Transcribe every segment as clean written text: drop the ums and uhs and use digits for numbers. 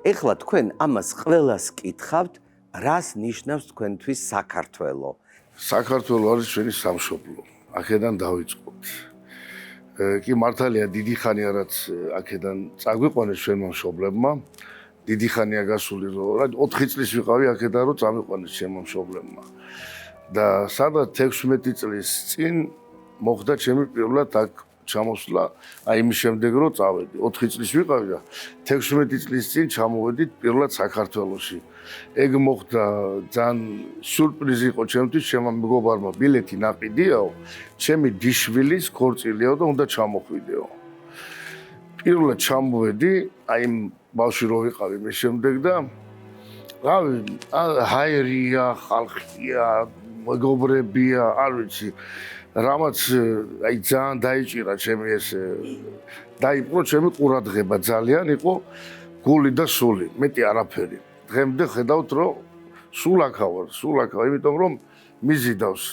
ეხლა თქვენ ამას ყველას კითხავთ, რას ნიშნავს თქვენთვის საქართველო? საქართველო არის ჩვენი სამშობლო. აქედან დავიწყოთ. კი მართალია დიდი ხანია რაც აქედან წაგვიყვანეს ჩვენმა მშობლებმა. დიდი ხანია გასული რომ 4 წლის ვიყავი აქედან რომ წამიყვანეს ჩემმა მშობლებმა. და სადაც 16 წლის წინ მოხდა ჩემი პირველად აქ ჩამოსვლა, აი იმის შემდეგ რომ წავედი. 4 წლის ვიყავი და 16 წლის წინ ჩამოვედით პირველად საქართველოში. ეგ მოხდა ძალიან სიურპრიზი იყო ჩემთვის, ჩემმა მეგობარმა ბილეთი ნაყიდიაო, ჩემი დიშვილის ქორწილიაო და უნდა ჩამოხვიდეო. პირველად ჩამოვედი, აი იმ ბავშვი რო ვიყავი მე შემდეგ და რავი, ჰაერია, ხალხია, მეგობრებია, არ ვიცი, რამაც აი ძალიან დაიჭირა ჩემი ეს დაიპყრო ჩემი ყურადღება ძალიან იყო გული და სული, მეტი არაფერი. დღემდე ხედავთ რომ სულ აქა ვარ, იმიტომ რომ მიზიდავს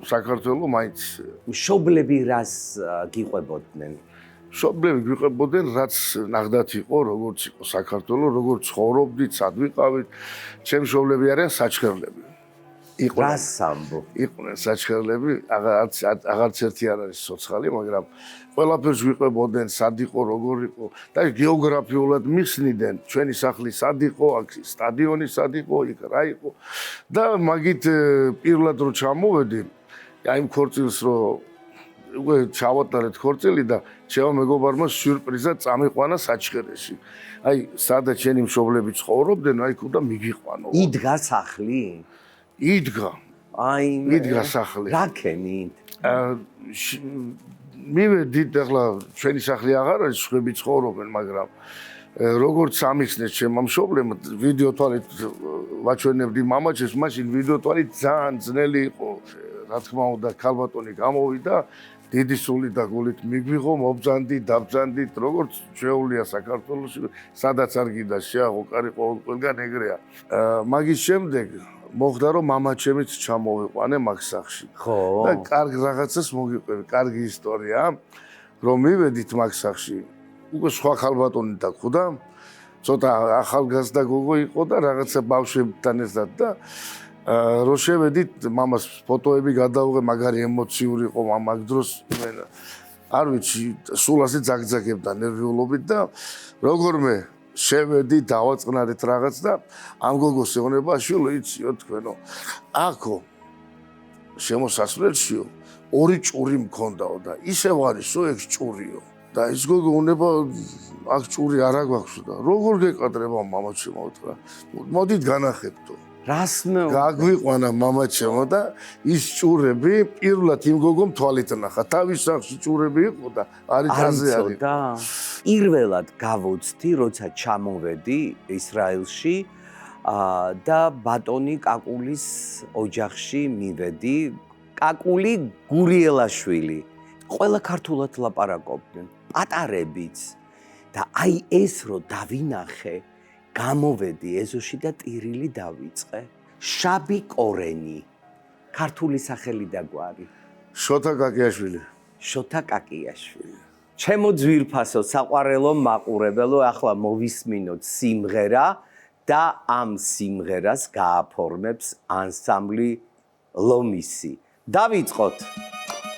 საქართველოს მაინც მშობლები რას გიყვებოდნენ? მშობლები გვიყვებოდნენ, რაც ნახდათ იყო, როგორც იყო საქართველო, როგორც ცხოვრობდით, სად ვიყავით. ჩემი მშობლები არიან საჩხერლები. რას ამბობ? იყვნენ საჩხერლები, აღარც ერთი არ არის ცოცხალი, მაგრამ ყველაფერს გვიყვებოდნენ, სად იყო, როგორ იყო და გეოგრაფიულად მიხსნიდნენ, ჩვენი სახლი სად იყო, აქ სტადიონი სად იყო, იქ რა იყო. და მაგით პირველად რო ჩამოვედი, აი იმ ქორწილს რო უკვე ჩავატარეთ ქორწილი და ჩემო მეგობარმა სიურპრიზად წამიყვანა საჩხერეში. აი სადაც ჩემი მშობლები ცხოვრობდნენ, აი ქუდა მიგიყვანო. იდგა სახლი? იდგა. აი იდგა სახლი. რა ქენით? მივედით ახლა ჩვენი სახლი აღარ არის, სხვები ცხოვრობენ, მაგრამ როგორც ამიხსნეს ჩემმა მშობლებმა, ვიდეო თვალით ვაჩვენებდი მამაჩემს, მაშინ ვიდეო თვალით ძალიან ძნელი იყო. რა თქმა უნდა, ქალბატონი გამოვიდა, დიდი სული და გულით მიგვიღო, მობძანდით, დაბძანდით, როგორც შეუულია საქართველოში, სადაც არ გინდა შეაღო, კარი ყველგან ეგრეა. მაგის შემდეგ მოხდა რომ მამაჩემიც ჩამოვიყვანე მაგ სახლში. ხო. და კარგ რაღაცას მოგიყვები, კარგი ისტორია, რომ მივედით მაგ სახლში. უკვე სხვა ქალბატონი დაგხვდა, ცოტა ახალგაზრდა გოგო იყო და რაღაცა ბავშვებთან ერთად და რო შევედით, მამას ფოტოები გადავიღე, მაგარი ემოციური იყო მაგ დროს, არ ვიცი, სულ ასე ძაგძაგებდა ნერვიულობით და როგორმე შევედი, დავაწყნარეთ რაღაც და ამ გოგოს ეუბნება, შვილო, იციო თქვენო, აქო შემოსასვლელშიო 2 ჭური მქონდაო და ისევ არისო ეგ ჭურიო. და ის გოგო უნება აქ ჭური არა გვაქვს და როგორ გეკადრება მამაჩემო უთხრა. მოდით განახებთო. რას გაგვიყვანა მამაჩემო და ის ჭურები პირველად იმ გოგომ თვალით ნახა. თავის სახლში ჭურები იყო და არიწაზე არის. პირველად გავუცდი, როცა ჩამოვედი ისრაელში და ბატონი კაკულის ოჯახში მივედი. კაკული გურიელაშვილი. ყველა ქართულად ლაპარაკობდნენ, პატარებიც. და აი ეს რო დავინახე, გამოვედი ეზოში და ტირილი დავიწყე. შაბი კორენი. ქართული სახელი და გვარი. შოთა კაკიაშვილი. შოთა კაკიაშვილი. ჩემო ძვირფასო, საყვარელო მაყურებელო, ახლა მოვისმინოთ სიმღერა და ამ სიმღერას გააფორმებს ანსამბლი ლომისი. დავიწყოთ.